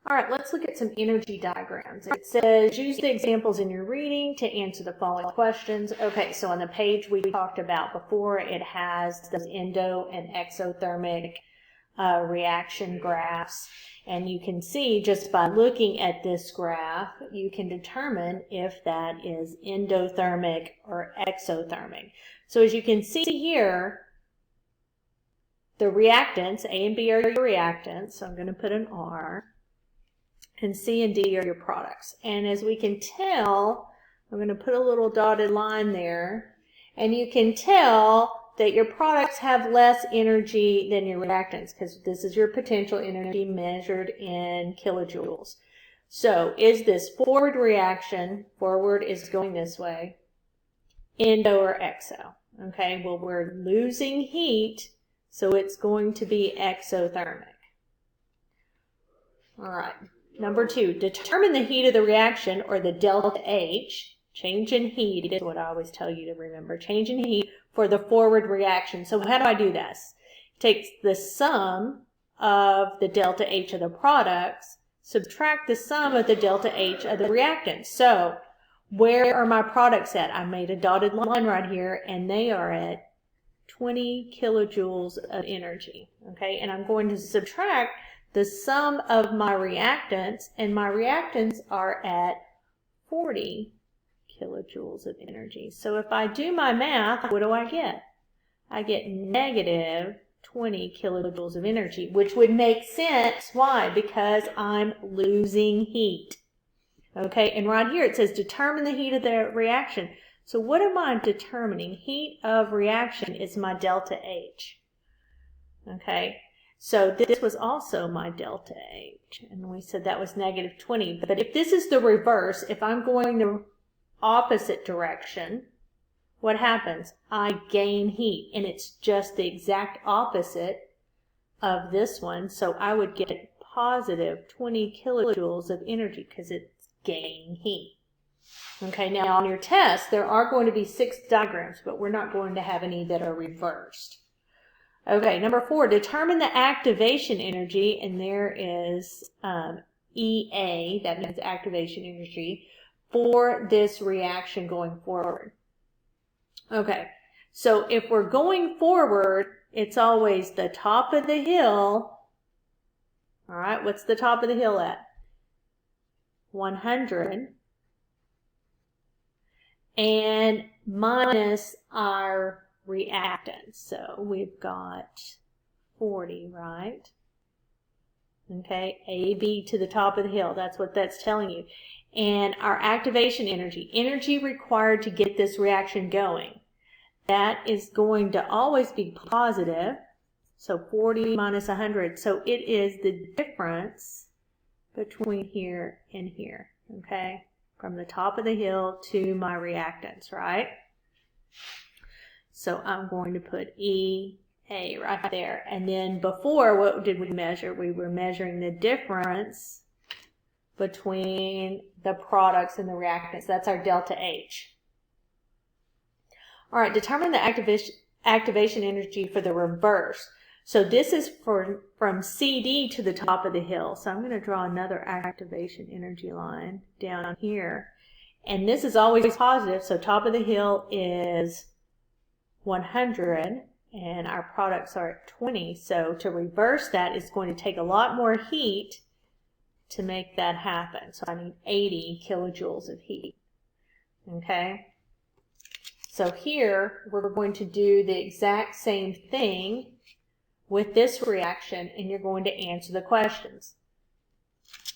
All right, let's look at some energy diagrams. It says, use the examples in your reading to answer the following questions. Okay, so on the page we talked about before, it has those endo and exothermic reaction graphs. And you can see just by looking at this graph, you can determine if that is endothermic or exothermic. So as you can see here, the reactants, A and B are your reactants, so I'm going to put an R. And C and D are your products. And as we can tell, I'm going to put a little dotted line there, and you can tell that your products have less energy than your reactants because this is your potential energy measured in kilojoules. So is this forward reaction, forward is going this way, endo or exo? Okay, well we're losing heat, so it's going to be exothermic. All right. Number 2, determine the heat of the reaction, or the delta H. Change in heat is what I always tell you to remember. Change in heat for the forward reaction. So how do I do this? Take the sum of the delta H of the products, subtract the sum of the delta H of the reactants. So where are my products at? I made a dotted line right here, and they are at 20 kilojoules of energy. Okay, and I'm going to subtract the sum of my reactants, and my reactants are at 40 kilojoules of energy. So if I do my math, what do I get? I get negative 20 kilojoules of energy, which would make sense. Why? Because I'm losing heat. Okay, and right here it says determine the heat of the reaction. So what am I determining? Heat of reaction is my delta H. Okay. So this was also my delta H, and we said that was negative 20. But if this is the reverse, if I'm going the opposite direction, what happens? I gain heat, and it's just the exact opposite of this one. So I would get positive 20 kilojoules of energy because it's gaining heat. Okay, now on your test, there are going to be 6 diagrams, but we're not going to have any that are reversed. Okay, number 4, determine the activation energy, and there is EA, that means activation energy, for this reaction going forward. Okay, so if we're going forward, it's always the top of the hill. All right, what's the top of the hill at? 100. And minus our reactants. So we've got 40, right? Okay, AB to the top of the hill. That's what that's telling you. And our activation energy, energy required to get this reaction going, that is going to always be positive. So 40 minus 100. So it is the difference between here and here, okay? From the top of the hill to my reactants, right? So I'm going to put EA right there. And then before, what did we measure? We were measuring the difference between the products and the reactants. That's our delta H. All right, determine the activation energy for the reverse. So this is from CD to the top of the hill. So I'm going to draw another activation energy line down here. And this is always positive, so top of the hill is 100, and our products are at 20. So to reverse that, it's going to take a lot more heat to make that happen. So I need 80 kilojoules of heat. Okay? So here, we're going to do the exact same thing with this reaction, and you're going to answer the questions.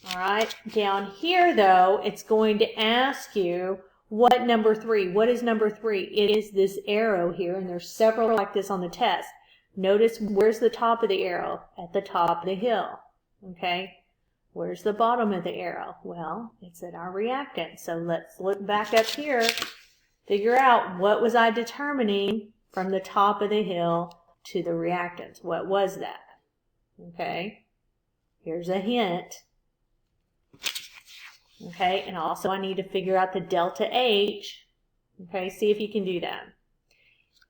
All right, down here though, it's going to ask you what number 3. What is number 3? It is this arrow here, and there's several like this on the test. Notice where's the top of the arrow? At the top of the hill. Okay, where's the bottom of the arrow? Well, it's at our reactant. So let's look back up here, figure out what was I determining from the top of the hill to the reactants. What was that? Okay, here's a hint. Okay, and also I need to figure out the delta H. Okay, see if you can do that.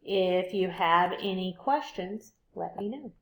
If you have any questions, let me know.